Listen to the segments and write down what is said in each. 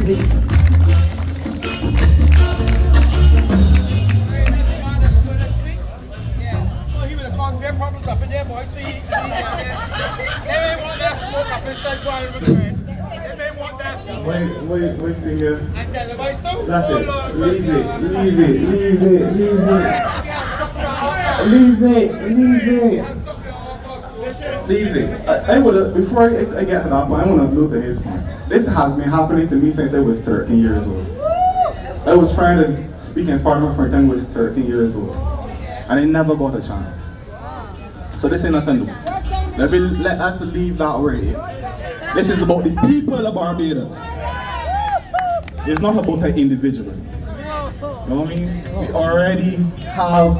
music. Wait, see here. That's it. Leave it. I would before I get to that point, I want to go to his point. This has been happening to me since I was 13 years old. I was trying to speak in Parliament for a time I was 13 years old. And I never got a chance. So this ain't nothing new. Let us leave that where it is. This is about the people of Barbados. It's not about an individual. You know what I mean? We already have.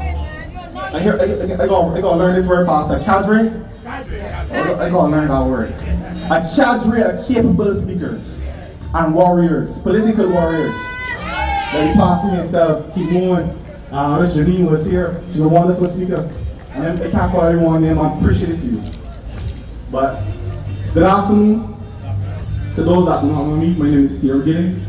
I gotta learn this word past a cadre. I gotta learn that word. A cadre of capable speakers and warriors, political warriors. That he passed me himself, keep moving. Janine was here. She's a wonderful speaker. And I can't call everyone name. I'm appreciative to you. But good afternoon to those that do not know me. My name is Theirry Gittens.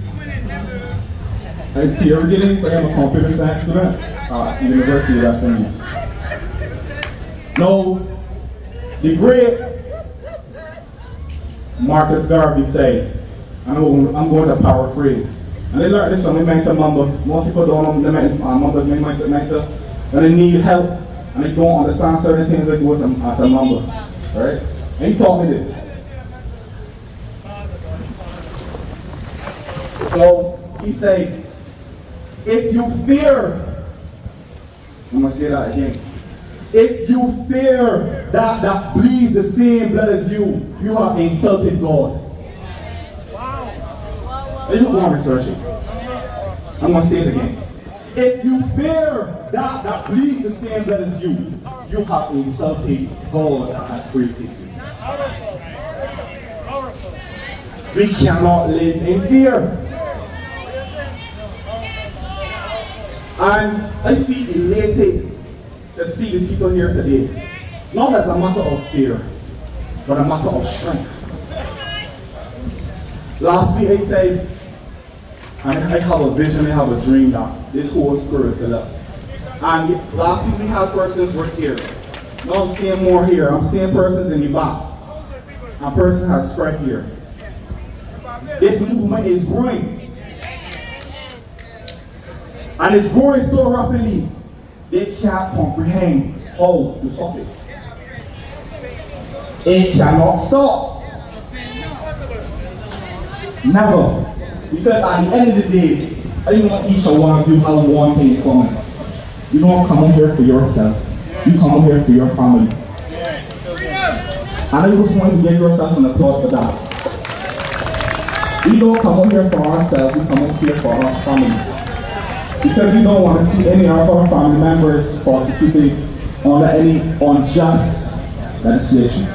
I'm Theirry Gittens. I am a computer science student at the University of West Indies. Now, the great Marcus Garvey said, and I'm going to paraphrase. And I learned this from my mentor Mamba. Most people don't know the Mamba's my mentor. And I need help, and I don't understand certain things I do at the Mamba. Right? And he taught me this. So he said, if you fear, I'm going to say that again. If you fear that bleeds the same blood as you have insulted God. Wow. And you go and research it. I'm going to say it again. If you fear that bleeds the same blood as you have insulted God that has created you. We cannot live in fear. And I feel elated to see the people here today. Not as a matter of fear, but a matter of strength. Last week I said, and I have a vision, I have a dream that this whole spirit fill up. And last week we had persons work here. Now I'm seeing more here. I'm seeing persons in the back. A person has spread here. This movement is growing. And it's growing so rapidly, they can't comprehend how to stop it. It cannot stop. Never. Because at the end of the day, I don't want each and one of you have one thing in common. You don't come up here for yourself. You come up here for your family. And I just want to give yourself an applause for that. We don't come up here for ourselves, we come up here for our family. Because we don't want to see any of our family members prosecuted under any unjust legislation.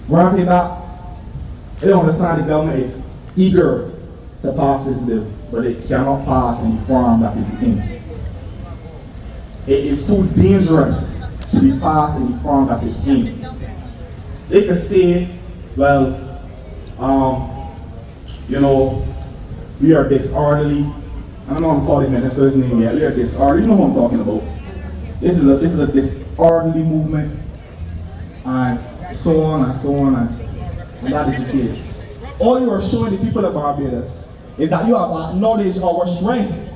Granted that, I don't understand the government is eager to pass this bill, but it cannot pass in the form that is in. It is too dangerous to be passed in the form that is in. They could say, well, you know, we are disorderly. I don't know what I'm calling the minister's name yet. We are disorderly. You know what I'm talking about. This is a disorderly movement, and so on and so on, and that is the case. All you are showing the people of Barbados is that you have acknowledged our strength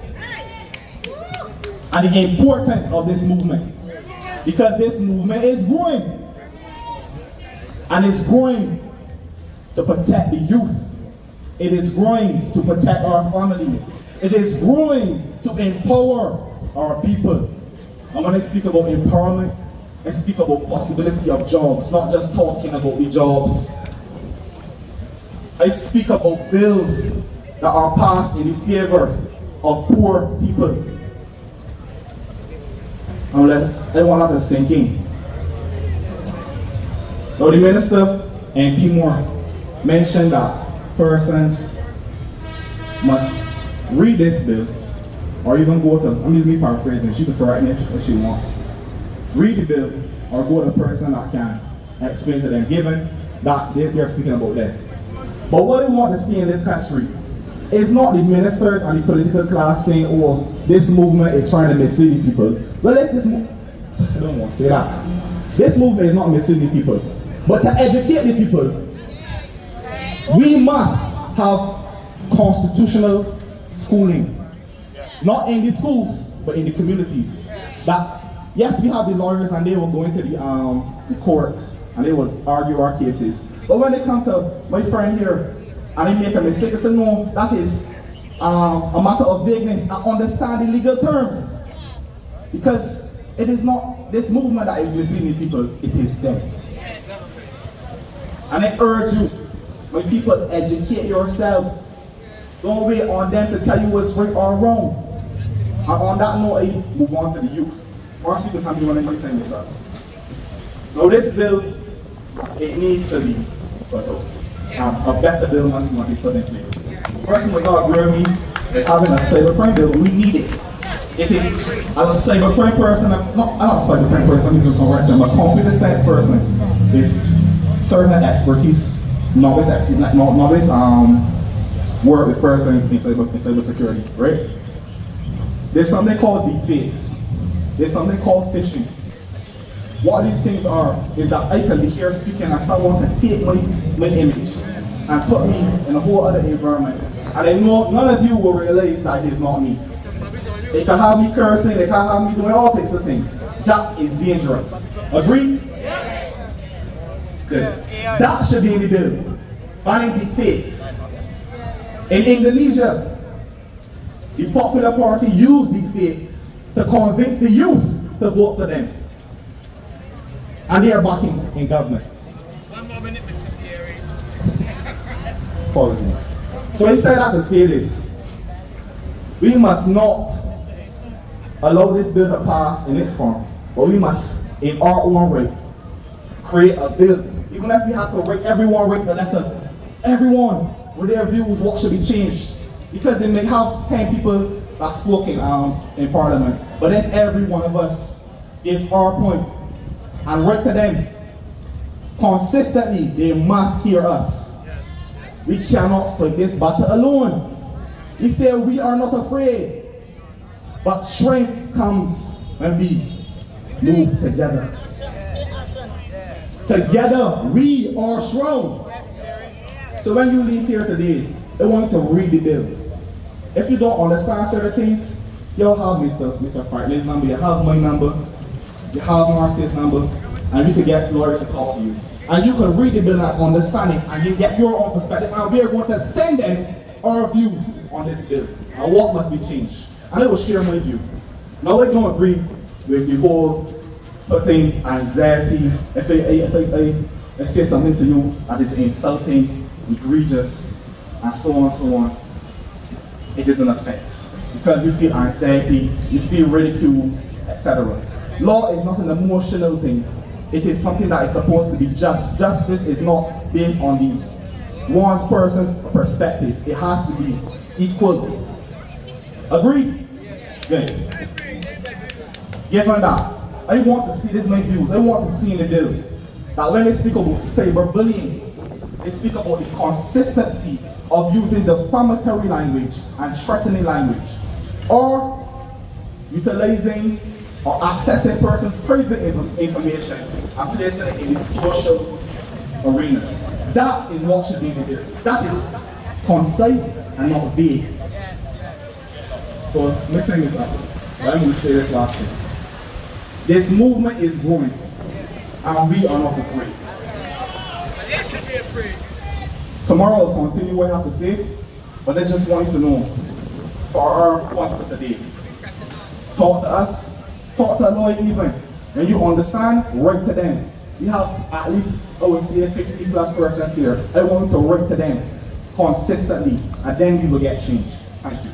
and the importance of this movement. Because this movement is growing. And it's growing to protect the youth. It is growing to protect our families. It is growing to empower our people. And when I speak about empowerment, I speak about possibility of jobs, not just talking about the jobs. I speak about bills that are passed in the favor of poor people. I want that to sink in. Now the minister and P. Moore mentioned that persons must read this bill, or even go to, I'm using me paraphrasing, she can correct me if she wants. Read the bill, or go to a person that can explain to them, given that they're speaking about that. But what we want to see in this country is not the ministers and the political class saying, oh, this movement is trying to mislead people. Well, let this I don't want to say that. This movement is not misleading people. But to educate the people, we must have constitutional schooling. Not in the schools, but in the communities. That, yes, we have the lawyers and they will go into the courts and they will argue our cases. But when they come to my friend here and they make a mistake, I say, no, that is a matter of vagueness. I understand the legal terms. Because it is not this movement that is misleading people, it is them. And I urge you, when people educate yourselves, don't wait on them to tell you what's right or wrong. And on that note, I move on to the youth. Or you can tell me when I time this up. Now this bill, it needs to be put up. A better bill must be put in place. First of all, agree with me, having a cybercrime bill, we need it. It is, as a cybercrime person, not a cybercrime person, I'm correction, but a computer science person with certain expertise, novice work with persons in cyber security, right? There's something called deepfakes. There's something called phishing. What these things are is that I can be here speaking and someone can take my image and put me in a whole other environment. And I know none of you will realize that it is not me. They can have me cursing, they can have me doing all types of things. That is dangerous. Agree? Good. That should be in the bill. Banning deepfakes. In Indonesia, the Popular Party used deepfakes to convince the youth to vote for them. And they are backing in government. 1 more minute, Mr. Theirry. Apologies. So I said that to say this. We must not allow this bill to pass in its form, but we must, in our own way, create a bill. Even if we have to write the letter, everyone with their views, what should be changed. Because they may have 10 people that spoke in Parliament, but then every one of us gives our point and write to them. Consistently, they must hear us. We cannot fight this battle alone. We say we are not afraid, but strength comes when we move together. Together, we are strong. So when you leave here today, I want you to read the bill. If you don't understand certain things, you'll have Mr. Franklin's number, you have my number, you have Marcy's number, and you can get lawyers to talk to you. And you can read the bill and understand it, and you get your own perspective. And we are going to send them our views on this bill and what must be changed. And I will share my view. Now I don't agree with the whole putting anxiety. If I say something to you that is insulting, egregious, and so on, it is an offense. Because you feel anxiety, you feel ridicule, etc. Law is not an emotional thing. It is something that is supposed to be just. Justice is not based on the one person's perspective. It has to be equal. Agree? Good. Given that, I want to see, this my views, I want to see in the bill that when they speak about cyberbullying, they speak about the consistency of using defamatory language and threatening language, or utilizing or accessing persons' private information and placing it in the social arenas. That is what should be in the bill. That is concise and not vague. So let me bring this up. I'm going to say this last thing. This movement is growing, and we are not afraid. They should be afraid. Tomorrow I'll continue what I have to say, but I just want you to know, for our point for today, talk to us, talk to a lawyer even. When you understand, write to them. We have at least, I would say, 50 plus persons here. I want you to write to them consistently, and then we will get change. Thank you.